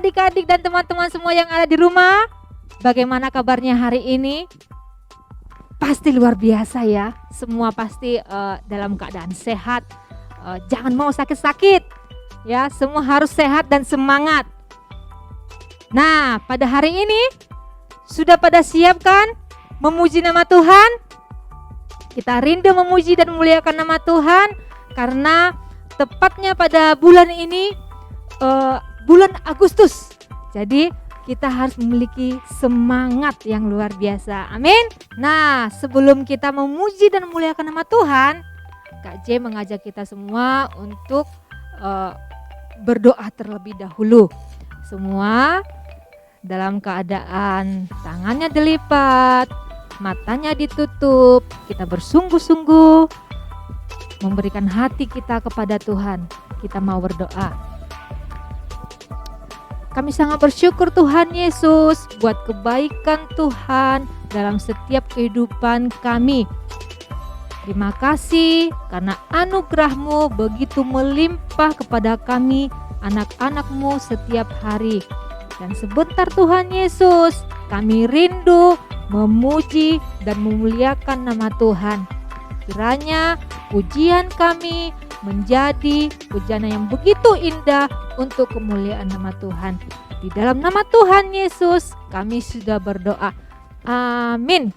adik-adik dan teman-teman semua yang ada di rumah. Bagaimana kabarnya hari ini? Pasti luar biasa ya. Semua pasti dalam keadaan sehat. Jangan mau sakit-sakit. Ya, semua harus sehat dan semangat. Nah, pada hari ini sudah pada siap kan memuji nama Tuhan? Kita rindu memuji dan memuliakan nama Tuhan karena tepatnya pada bulan ini bulan Agustus. Jadi kita harus memiliki semangat yang luar biasa. Amin. Nah, sebelum kita memuji dan memuliakan nama Tuhan, Kak J mengajak kita semua untuk berdoa terlebih dahulu. Semua dalam keadaan tangannya dilipat, matanya ditutup, kita bersungguh-sungguh memberikan hati kita kepada Tuhan. Kita mau berdoa. Kami sangat bersyukur Tuhan Yesus buat kebaikan Tuhan dalam setiap kehidupan kami. Terima kasih karena anugerah-Mu begitu melimpah kepada kami anak-anak-Mu setiap hari. Dan sebentar Tuhan Yesus, kami rindu memuji dan memuliakan nama Tuhan. Kiranya pujian kami menjadi pujian yang begitu indah untuk kemuliaan nama Tuhan. Di dalam nama Tuhan Yesus kami sudah berdoa. Amin.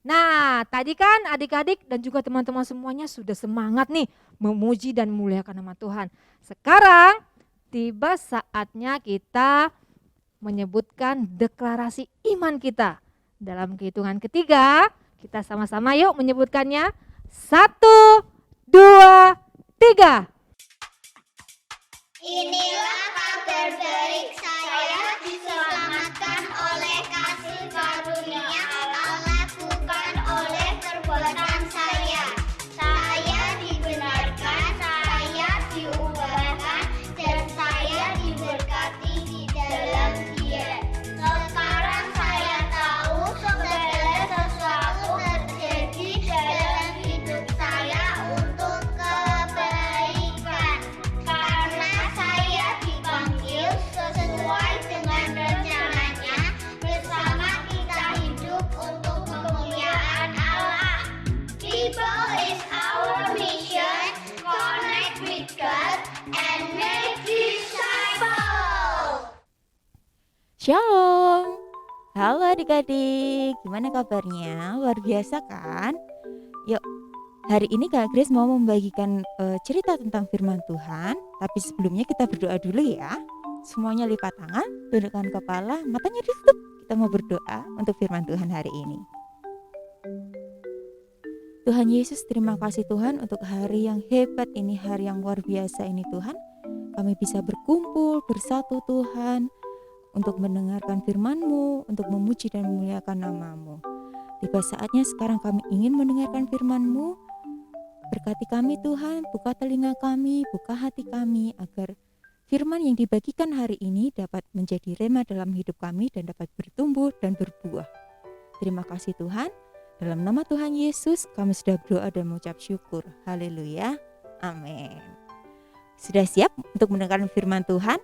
Nah, tadi kan adik-adik dan juga teman-teman semuanya sudah semangat nih memuji dan memuliakan nama Tuhan. Sekarang tiba saatnya kita menyebutkan deklarasi iman kita. Dalam kehitungan ketiga, kita sama-sama yuk menyebutkannya. 1, 2, 3. Inilah kabar baik, saya diselamatkan oleh kasih karunia Allah, bukan oleh perbuatan saya. Saya dibenarkan, saya diubahkan, dan saya diberkati di dalam Dia. Sekarang saya tahu segala sesuatu terjadi dalam hidup saya untuk kebaikan. Karena saya dipanggil sesuai dengan rencananya, bersama kita hidup untuk kemuliaan Allah. People is our mission, connect with God and make disciples. Shalom. Halo adik-adik, gimana kabarnya? Luar biasa kan? Yuk, hari ini Kak Grace mau membagikan cerita tentang firman Tuhan. Tapi sebelumnya kita berdoa dulu ya. Semuanya lipat tangan, tundukkan kepala, matanya ditutup. Kita mau berdoa untuk firman Tuhan hari ini. Tuhan Yesus, terima kasih Tuhan untuk hari yang hebat ini, hari yang luar biasa ini Tuhan. Kami bisa berkumpul, bersatu Tuhan, untuk mendengarkan firman-Mu, untuk memuji dan memuliakan nama-Mu. Tiba saatnya sekarang kami ingin mendengarkan firman-Mu. Berkati kami Tuhan, buka telinga kami, buka hati kami, agar firman yang dibagikan hari ini dapat menjadi rema dalam hidup kami dan dapat bertumbuh dan berbuah. Terima kasih Tuhan. Dalam nama Tuhan Yesus kami sudah berdoa dan mengucap syukur. Haleluya. Amin. Sudah siap untuk mendengarkan firman Tuhan?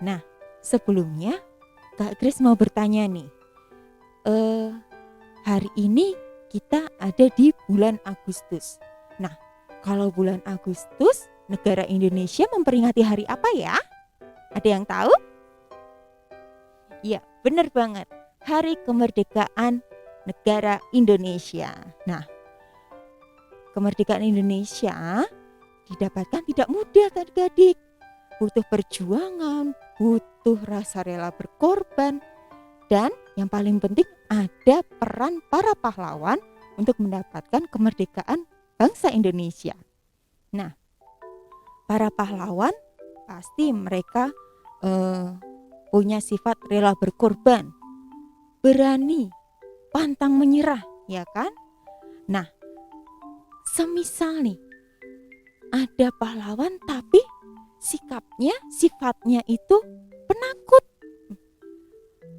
Nah, sebelumnya Kak Grace mau bertanya nih. Hari ini kita ada di bulan Agustus. Nah, kalau bulan Agustus negara Indonesia memperingati hari apa ya? Ada yang tahu? Iya, benar banget. Hari kemerdekaan negara Indonesia. Nah, kemerdekaan Indonesia didapatkan tidak mudah adik-adik. Butuh perjuangan, butuh rasa rela berkorban, dan yang paling penting ada peran para pahlawan untuk mendapatkan kemerdekaan bangsa Indonesia. Nah, para pahlawan pasti mereka punya sifat rela berkorban, berani, pantang menyerah, ya kan? Nah, semisal nih ada pahlawan tapi sifatnya itu penakut.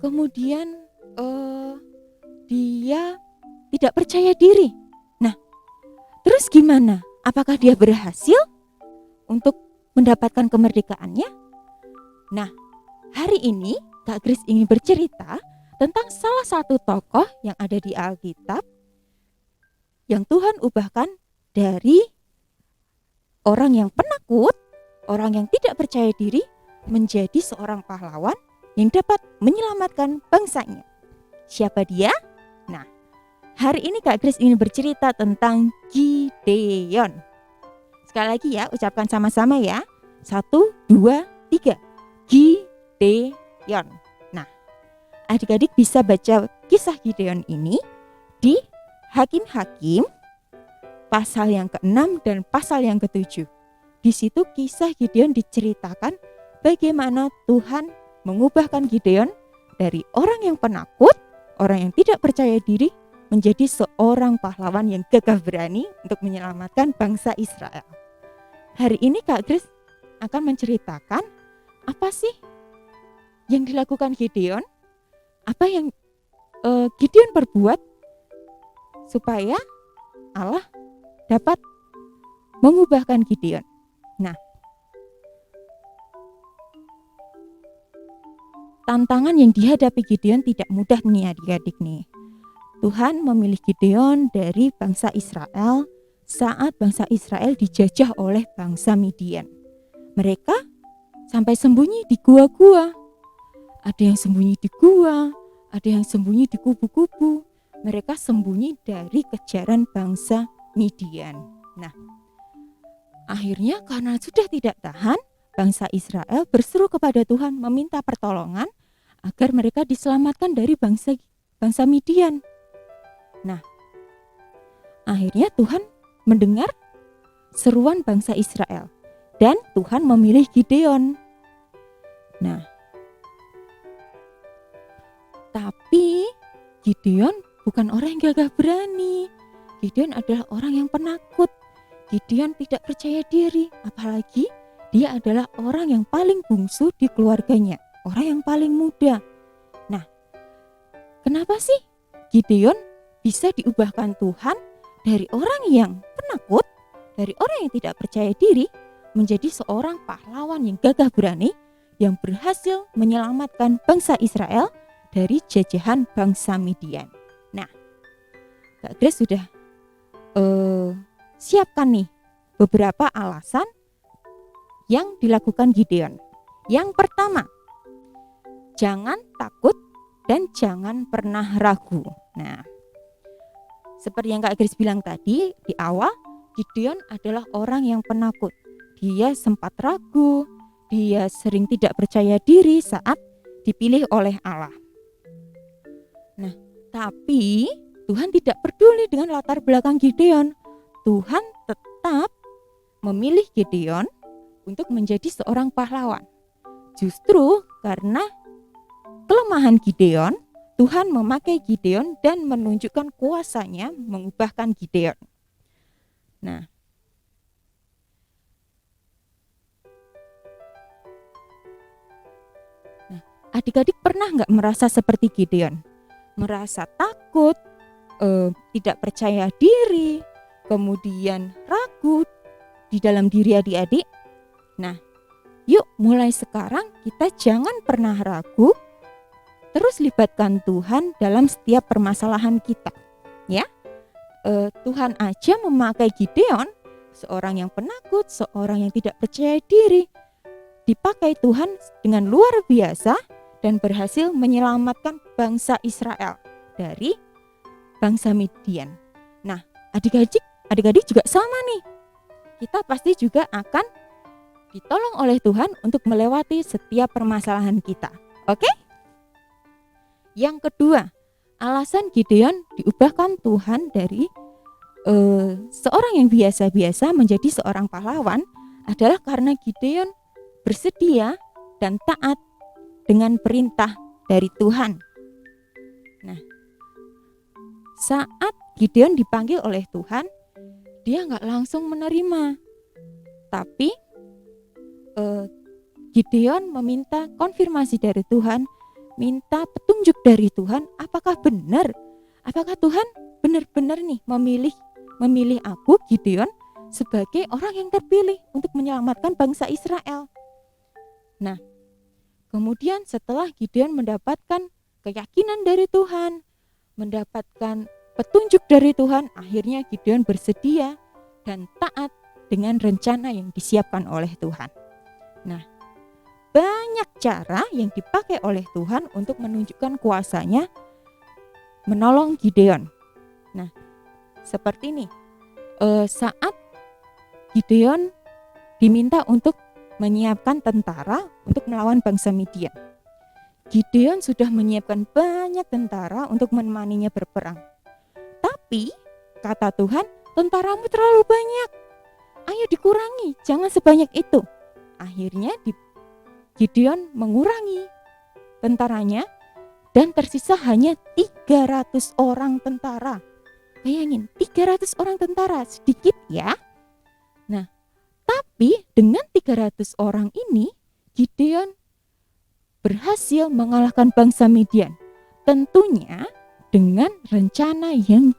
Kemudian dia tidak percaya diri. Nah, terus gimana? Apakah dia berhasil untuk mendapatkan kemerdekaannya? Nah, hari ini Kak Grace ingin bercerita tentang salah satu tokoh yang ada di Alkitab yang Tuhan ubahkan dari orang yang penakut, orang yang tidak percaya diri, menjadi seorang pahlawan yang dapat menyelamatkan bangsanya. Siapa dia? Nah, hari ini Kak Grace ingin bercerita tentang Gideon. Sekali lagi ya, ucapkan sama-sama ya. 1, 2, 3. Gideon. Nah, adik-adik bisa baca kisah Gideon ini di Hakim-Hakim pasal yang ke-6 dan pasal yang ke-7. Di situ kisah Gideon diceritakan bagaimana Tuhan mengubahkan Gideon dari orang yang penakut, orang yang tidak percaya diri, menjadi seorang pahlawan yang gagah berani untuk menyelamatkan bangsa Israel. Hari ini Kak Grace akan menceritakan apa sih yang dilakukan Gideon, apa yang Gideon perbuat supaya Allah dapat mengubahkan Gideon. Nah, tantangan yang dihadapi Gideon tidak mudah nih adik-adik nih. Tuhan memilih Gideon dari bangsa Israel saat bangsa Israel dijajah oleh bangsa Midian. Mereka sampai sembunyi di gua-gua. Ada yang sembunyi di gua, ada yang sembunyi di kubu-kubu. mereka sembunyi dari kejaran bangsa Midian. Nah, akhirnya karena sudah tidak tahan, bangsa Israel berseru kepada Tuhan meminta pertolongan agar mereka diselamatkan dari bangsa Midian. Nah, akhirnya Tuhan mendengar seruan bangsa Israel dan Tuhan memilih Gideon. Nah, tapi Gideon bukan orang yang gagah berani. Gideon adalah orang yang penakut. Gideon tidak percaya diri, apalagi dia adalah orang yang paling bungsu di keluarganya, orang yang paling muda. Nah, kenapa sih Gideon bisa diubahkan Tuhan dari orang yang penakut, dari orang yang tidak percaya diri, menjadi seorang pahlawan yang gagah berani yang berhasil menyelamatkan bangsa Israel dari jajahan bangsa Midian. Nah, Kak Grace sudah siapkan nih beberapa alasan yang dilakukan Gideon. Yang pertama, jangan takut dan jangan pernah ragu. Nah, seperti yang Kak Grace bilang tadi di awal, Gideon adalah orang yang penakut. Dia sempat ragu, dia sering tidak percaya diri saat dipilih oleh Allah. Nah, tapi Tuhan tidak peduli dengan latar belakang Gideon. Tuhan tetap memilih Gideon untuk menjadi seorang pahlawan. Justru karena kelemahan Gideon, Tuhan memakai Gideon dan menunjukkan kuasanya mengubahkan Gideon. Nah, adik-adik pernah nggak merasa seperti Gideon? Merasa takut, tidak percaya diri, kemudian ragu di dalam diri adik-adik? Nah, yuk mulai sekarang kita jangan pernah ragu, terus libatkan Tuhan dalam setiap permasalahan kita. Ya, Tuhan aja memakai Gideon, seorang yang penakut, seorang yang tidak percaya diri, dipakai Tuhan dengan luar biasa dan berhasil menyelamatkan bangsa Israel dari bangsa Midian. Nah, adik-adik juga sama nih. Kita pasti juga akan ditolong oleh Tuhan untuk melewati setiap permasalahan kita. Oke? Yang kedua, alasan Gideon diubahkan Tuhan dari seorang yang biasa-biasa menjadi seorang pahlawan adalah karena Gideon bersedia dan taat dengan perintah dari Tuhan. Nah, saat Gideon dipanggil oleh Tuhan, dia nggak langsung menerima, tapi Gideon meminta konfirmasi dari Tuhan, minta petunjuk dari Tuhan, apakah Tuhan benar-benar nih memilih aku Gideon sebagai orang yang terpilih untuk menyelamatkan bangsa Israel. Nah, kemudian setelah Gideon mendapatkan keyakinan dari Tuhan, mendapatkan petunjuk dari Tuhan, akhirnya Gideon bersedia dan taat dengan rencana yang disiapkan oleh Tuhan. Nah, banyak cara yang dipakai oleh Tuhan untuk menunjukkan kuasanya menolong Gideon. Nah, seperti ini, saat Gideon diminta untuk menyiapkan tentara untuk melawan bangsa Midian, Gideon sudah menyiapkan banyak tentara untuk menemaninya berperang. Tapi kata Tuhan, tentaramu terlalu banyak, ayo dikurangi, jangan sebanyak itu. Akhirnya Gideon mengurangi tentaranya dan tersisa hanya 300 orang tentara. Bayangin, 300 orang tentara, sedikit ya. Nah, tapi dengan 300 orang ini Gideon berhasil mengalahkan bangsa Midian. Tentunya dengan rencana yang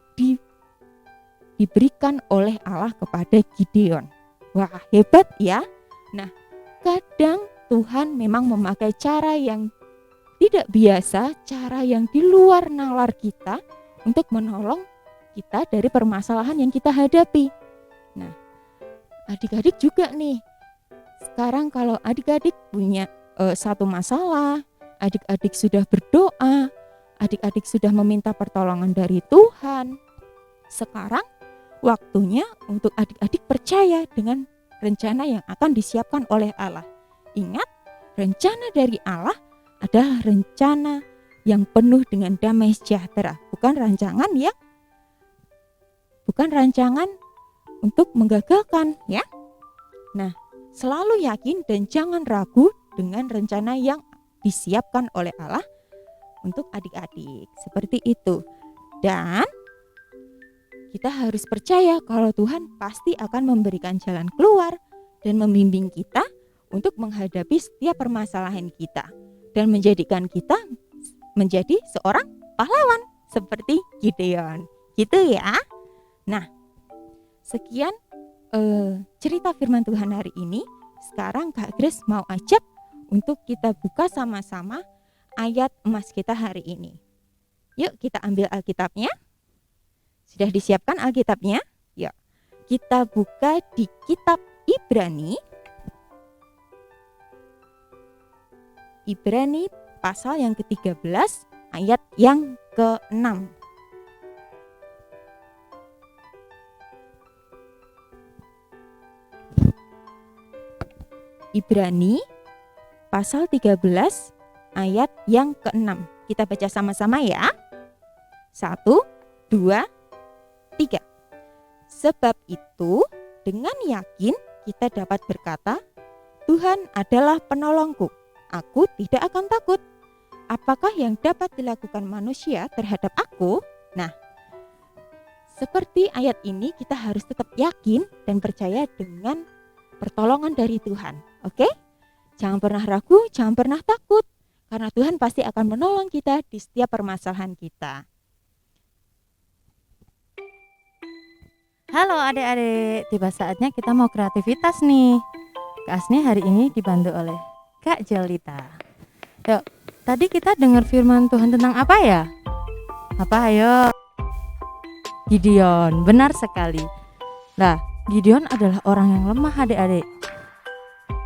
diberikan oleh Allah kepada Gideon. Wah, hebat ya. Nah, kadang Tuhan memang memakai cara yang tidak biasa, cara yang di luar nalar kita untuk menolong kita dari permasalahan yang kita hadapi. Nah, adik-adik juga nih, sekarang kalau adik-adik punya satu masalah, adik-adik sudah berdoa, adik-adik sudah meminta pertolongan dari Tuhan. Sekarang waktunya untuk adik-adik percaya dengan rencana yang akan disiapkan oleh Allah. Ingat, rencana dari Allah adalah rencana yang penuh dengan damai sejahtera, bukan rancangan untuk menggagalkan, ya. Nah, selalu yakin dan jangan ragu dengan rencana yang disiapkan oleh Allah untuk adik-adik. Seperti itu. Dan kita harus percaya kalau Tuhan pasti akan memberikan jalan keluar dan membimbing kita untuk menghadapi setiap permasalahan kita dan menjadikan kita menjadi seorang pahlawan seperti Gideon. Gitu ya. Nah, sekian cerita firman Tuhan hari ini. Sekarang Kak Grace mau ajak untuk kita buka sama-sama ayat emas kita hari ini. Yuk kita ambil Alkitabnya. Sudah disiapkan Alkitabnya? Yuk kita buka di kitab Ibrani. Ibrani pasal yang ke-13 ayat yang ke-6. Ibrani pasal 13 ayat yang ke-6. Kita baca sama-sama ya. 1, 2, 3. Sebab itu dengan yakin kita dapat berkata, Tuhan adalah penolongku, aku tidak akan takut. Apakah yang dapat dilakukan manusia terhadap aku? Nah, seperti ayat ini kita harus tetap yakin dan percaya dengan pertolongan dari Tuhan. Oke? Jangan pernah ragu, jangan pernah takut. Karena Tuhan pasti akan menolong kita di setiap permasalahan kita. Halo adik-adik, tiba saatnya kita mau kreativitas nih. Kak Asni hari ini dibantu oleh Kak Jolita. Yuk, tadi kita dengar firman Tuhan tentang apa ya? Apa ayo? Gideon, benar sekali. Nah, Gideon adalah orang yang lemah adik-adik.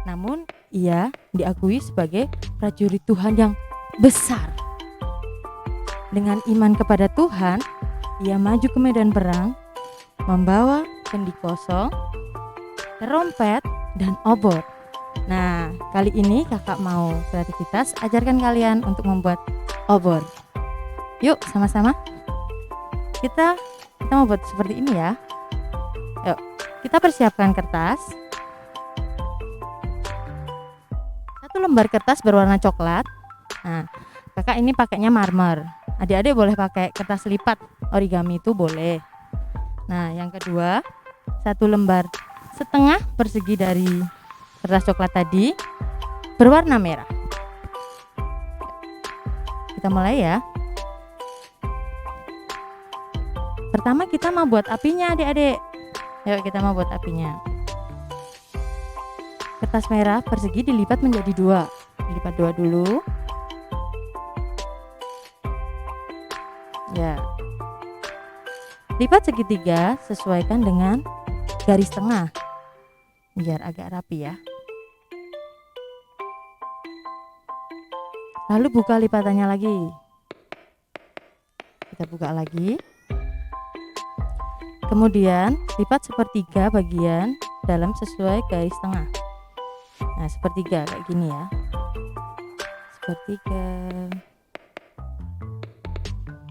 Namun ia diakui sebagai prajurit Tuhan yang besar. Dengan iman kepada Tuhan, ia maju ke medan perang, membawa kendi kosong, terompet, dan obor. Nah, kali ini kakak mau kreativitas, ajarkan kalian untuk membuat obor. Yuk, sama-sama. Kita mau buat seperti ini ya. Yuk, kita persiapkan kertas. 1 lembar kertas berwarna coklat. Nah, kakak ini pakainya marmer. Adik-adik boleh pakai kertas lipat origami itu boleh. Nah, yang kedua, 1 lembar setengah persegi dari kertas coklat tadi berwarna merah. Kita mulai ya. Pertama kita mau buat apinya adik-adik. Yuk kita mau buat apinya. Kertas merah persegi dilipat menjadi 2. Dilipat 2 dulu. Ya. Lipat segitiga, sesuaikan dengan garis tengah biar agak rapi ya. Lalu buka lipatannya lagi. Kita buka lagi. Kemudian lipat sepertiga bagian dalam sesuai garis tengah. Nah, sepertiga kayak gini ya. Sepertiga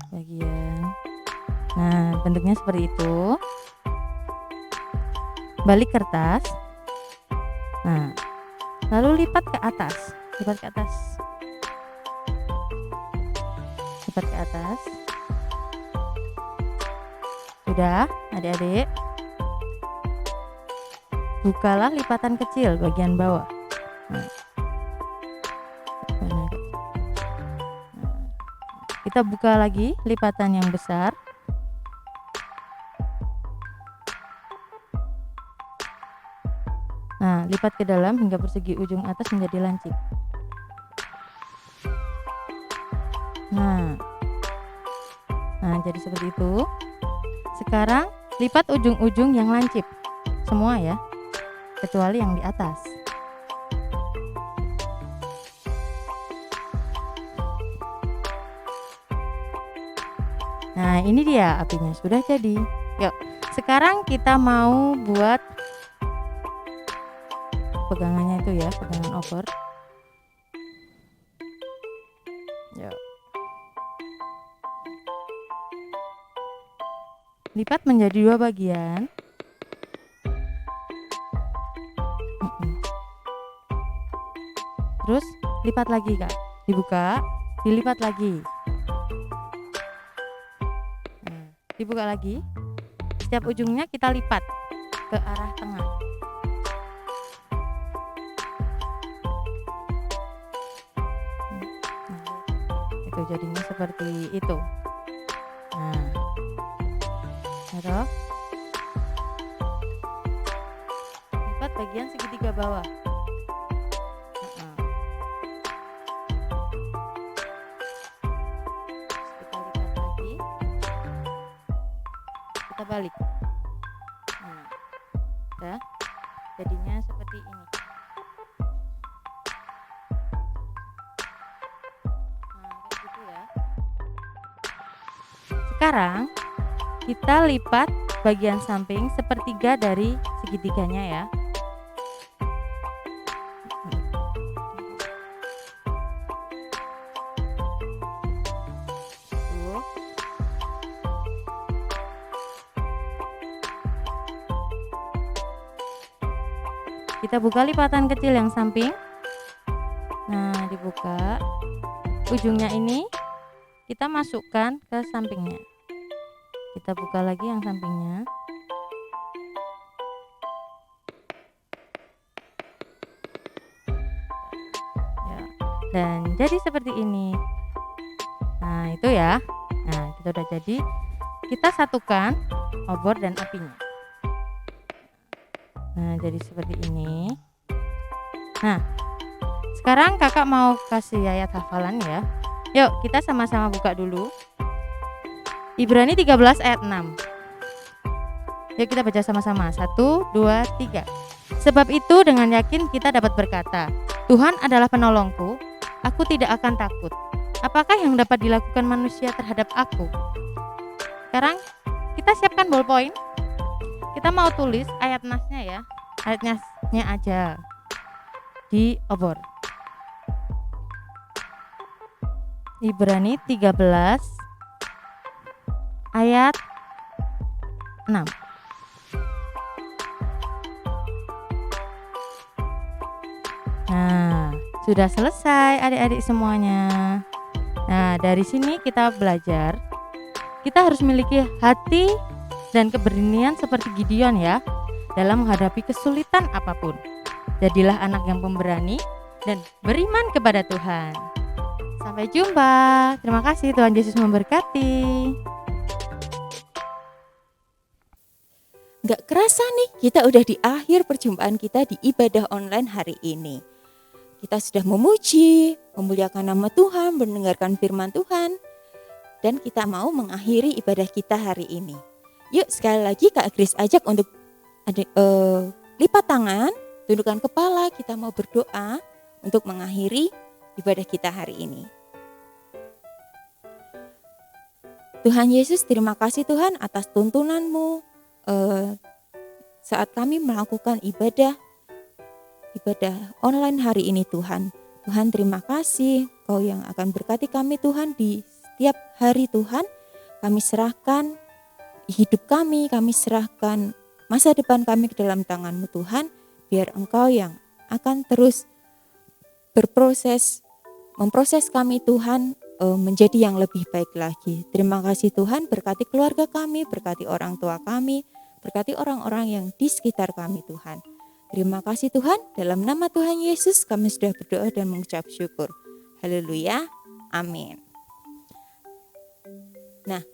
bagian. Nah, bentuknya seperti itu. Balik kertas. Nah, lalu lipat ke atas. Lipat ke atas. Lipat ke atas. Sudah, adik-adik. Bukalah lipatan kecil bagian bawah. Nah. Kita buka lagi lipatan yang besar. Nah, lipat ke dalam hingga persegi ujung atas menjadi lancip. Nah, jadi seperti itu. Sekarang lipat ujung-ujung yang lancip, semua ya, kecuali yang di atas. Nah, ini dia apinya sudah jadi. Yuk, sekarang kita mau buat pegangannya itu ya, pegangan obor. Yuk. Lipat menjadi 2 bagian. Terus lipat lagi, Kak. Dibuka, dilipat lagi. Nah, dibuka lagi. Setiap ujungnya kita lipat ke arah tengah. Nah, itu jadinya seperti itu. Nah, terus lipat bagian segitiga bawah. Kita balik. Nah, ya, jadinya seperti ini. Nah, kayak gitu ya. Sekarang kita lipat bagian samping sepertiga dari segitiganya ya. Kita buka lipatan kecil yang samping. Nah, dibuka. Ujungnya ini kita masukkan ke sampingnya. Kita buka lagi yang sampingnya. Ya. Dan jadi seperti ini. Nah, itu ya. Nah, kita udah jadi. Kita satukan obor dan apinya. Nah, jadi seperti ini. Nah, sekarang kakak mau kasih ayat hafalan ya. Yuk, kita sama-sama buka dulu. Ibrani 13 ayat 6. Yuk kita baca sama-sama. 1, 2, 3. Sebab itu dengan yakin kita dapat berkata, Tuhan adalah penolongku, aku tidak akan takut. Apakah yang dapat dilakukan manusia terhadap aku? Sekarang kita siapkan ballpoint. Kita mau tulis ayat nasnya ya. Ayat nasnya aja di obor. Ibrani 13 ayat 6. Nah, sudah selesai adik-adik semuanya. Nah, dari sini kita belajar kita harus memiliki hati dan keberanian seperti Gideon ya, dalam menghadapi kesulitan apapun. Jadilah anak yang pemberani dan beriman kepada Tuhan. Sampai jumpa. Terima kasih, Tuhan Yesus memberkati. Gak kerasa nih, kita udah di akhir perjumpaan kita di ibadah online hari ini. Kita sudah memuji, memuliakan nama Tuhan, mendengarkan firman Tuhan, dan kita mau mengakhiri ibadah kita hari ini. Yuk sekali lagi Kak Grace ajak untuk lipat tangan, tundukkan kepala, kita mau berdoa untuk mengakhiri ibadah kita hari ini. Tuhan Yesus, terima kasih Tuhan atas tuntunan-Mu saat kami melakukan ibadah online hari ini Tuhan. Tuhan terima kasih Kau yang akan berkati kami Tuhan di setiap hari Tuhan. Kami serahkan hidup kami serahkan masa depan kami ke dalam tangan-Mu Tuhan. Biar Engkau yang akan terus memproses kami Tuhan menjadi yang lebih baik lagi. Terima kasih Tuhan, berkati keluarga kami, berkati orang tua kami, berkati orang-orang yang di sekitar kami Tuhan. Terima kasih Tuhan, dalam nama Tuhan Yesus kami sudah berdoa dan mengucap syukur. Haleluya, amin. Nah,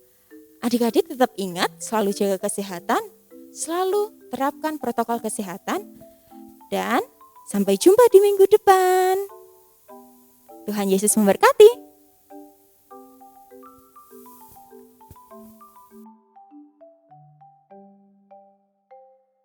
adik-adik tetap ingat selalu jaga kesehatan, selalu terapkan protokol kesehatan, dan sampai jumpa di minggu depan. Tuhan Yesus memberkati.